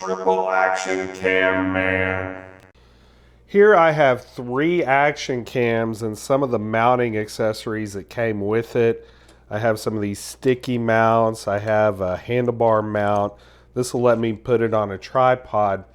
triple action cam man. Here I have 3 action cams and some of the mounting accessories that came with it. I have some of these sticky mounts. I have a handlebar mount. This will let me put it on a tripod.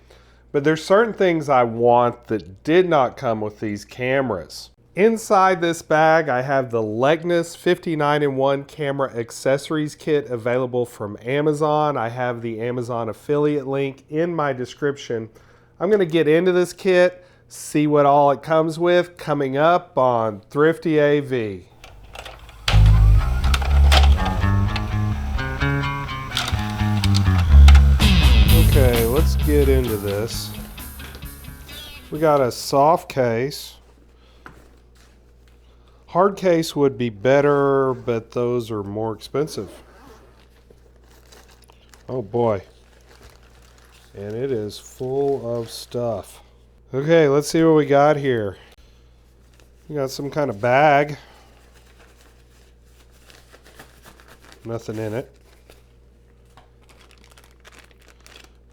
But there's certain things I want that did not come with these cameras. Inside this bag, I have the Leknes 59-in-1 Camera Accessories Kit available from Amazon. I have the Amazon affiliate link in my description. I'm going to get into this kit, see what all it comes with, coming up on ThriftyAV. Okay, let's get into this. We got a soft case. Hard case would be better, but those are more expensive. Oh boy. And it is full of stuff. Okay, let's see what we got here. We got some kind of bag. Nothing in it.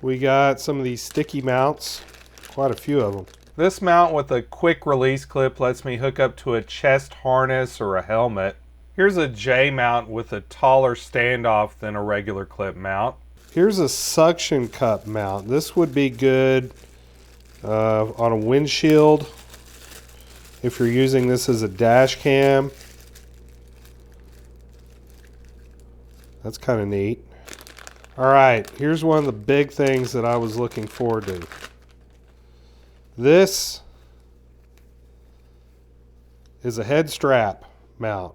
We got some of these sticky mounts. Quite a few of them. This mount with a quick release clip lets me hook up to a chest harness or a helmet. Here's a J mount with a taller standoff than a regular clip mount. Here's a suction cup mount. This would be good on a windshield if you're using this as a dash cam. That's kind of neat. Alright, here's one of the big things that I was looking forward to. This is a head strap mount.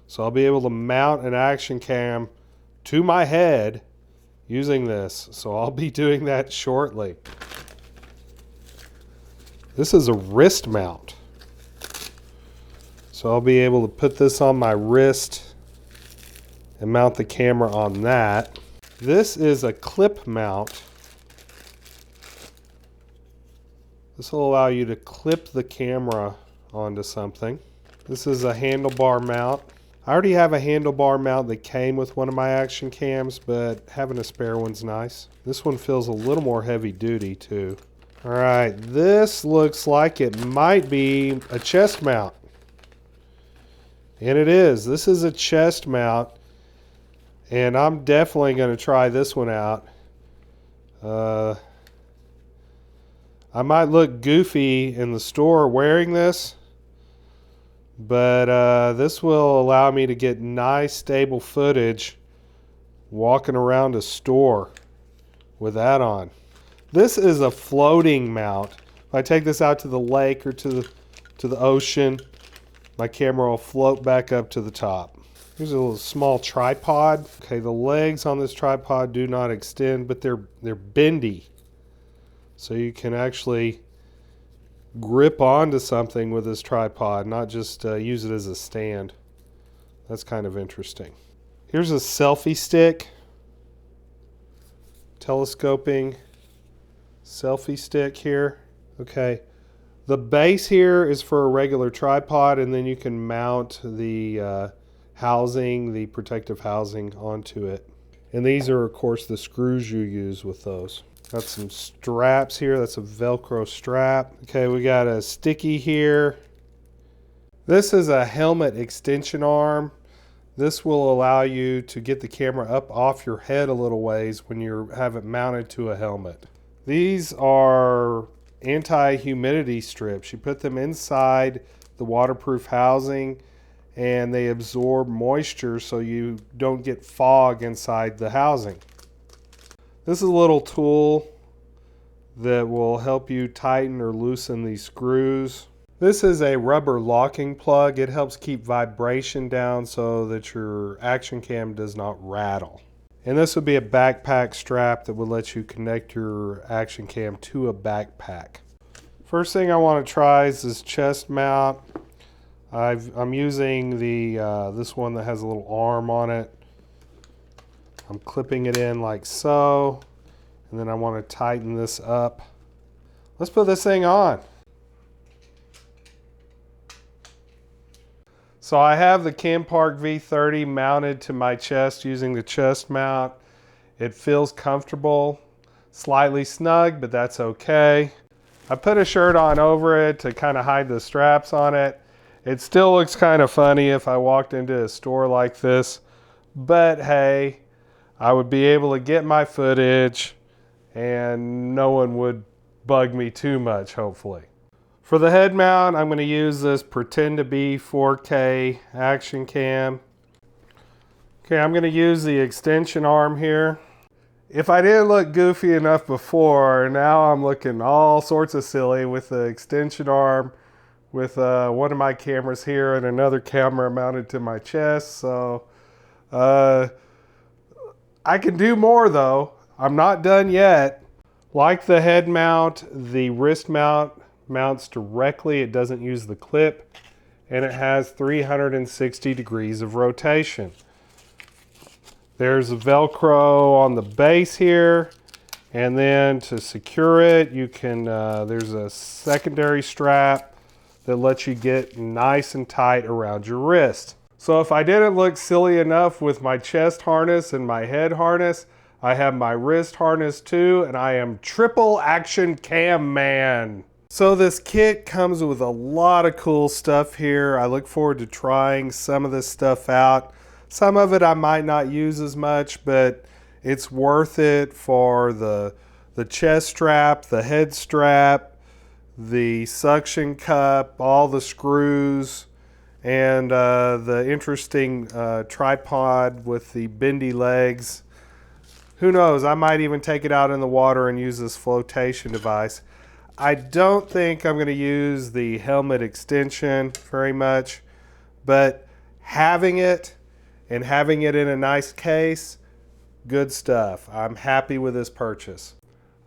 So I'll be able to mount an action cam to my head using this. So I'll be doing that shortly. This is a wrist mount. So I'll be able to put this on my wrist and mount the camera on that. This is a clip mount. This will allow you to clip the camera onto something. This is a handlebar mount. I already have a handlebar mount that came with one of my action cams, but having a spare one's nice. This one feels a little more heavy duty too. Alright, this looks like it might be a chest mount. And it is. This is a chest mount. And I'm definitely going to try this one out. I might look goofy in the store wearing this, but this will allow me to get nice stable footage walking around a store with that on. This is a floating mount. If I take this out to the lake or to the ocean, my camera will float back up to the top. Here's a little small tripod. Okay, the legs on this tripod do not extend, but they're bendy. So you can actually grip onto something with this tripod, not just use it as a stand. That's kind of interesting. Here's a selfie stick. Telescoping selfie stick here. Okay. The base here is for a regular tripod, and then you can mount the housing, the protective housing onto it. And these are, of course, the screws you use with those. Got some straps here. That's a Velcro strap. Okay, we got a sticky here. This is a helmet extension arm. This will allow you to get the camera up off your head a little ways when you have it mounted to a helmet. These are anti-humidity strips. You put them inside the waterproof housing and they absorb moisture so you don't get fog inside the housing. This is a little tool that will help you tighten or loosen these screws. This is a rubber locking plug. It helps keep vibration down so that your action cam does not rattle. And this would be a backpack strap that would let you connect your action cam to a backpack. First thing I want to try is this chest mount. I'm using this one that has a little arm on it. I'm clipping it in like so, and then I want to tighten this up. Let's put this thing on. So I have the Campark V30 mounted to my chest using the chest mount. It feels comfortable. slightly snug, but that's okay. I put a shirt on over it to kind of hide the straps on it. It still looks kind of funny if I walked into a store like this, but hey, I would be able to get my footage and no one would bug me too much, hopefully. For the head mount, I'm going to use this Pretend to Be 4K Action Cam. Okay, I'm going to use the extension arm here. If I didn't look goofy enough before, now I'm looking all sorts of silly with the extension arm, with one of my cameras here and another camera mounted to my chest. So I can do more though. I'm not done yet. Like the head mount, the wrist mount mounts directly. It doesn't use the clip, and it has 360 degrees of rotation. There's a Velcro on the base here, and then to secure it, you can, there's a secondary strap that lets you get nice and tight around your wrist. So if I didn't look silly enough with my chest harness and my head harness, I have my wrist harness too, and I am triple action cam man. So this kit comes with a lot of cool stuff here. I look forward to trying some of this stuff out. Some of it I might not use as much, but it's worth it for the chest strap, the head strap, the suction cup, all the screws, and the interesting tripod with the bendy legs. Who knows, I might even take it out in the water and use this flotation device. I don't think I'm going to use the helmet extension very much, but having it and having it in a nice case, good stuff. I'm happy with this purchase.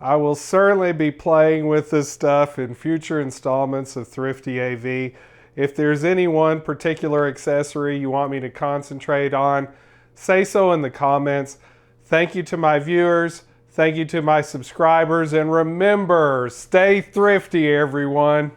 I will certainly be playing with this stuff in future installments of ThriftyAV. If there's any one particular accessory you want me to concentrate on, say so in the comments. Thank you to my viewers. Thank you to my subscribers. And remember, stay thrifty, everyone.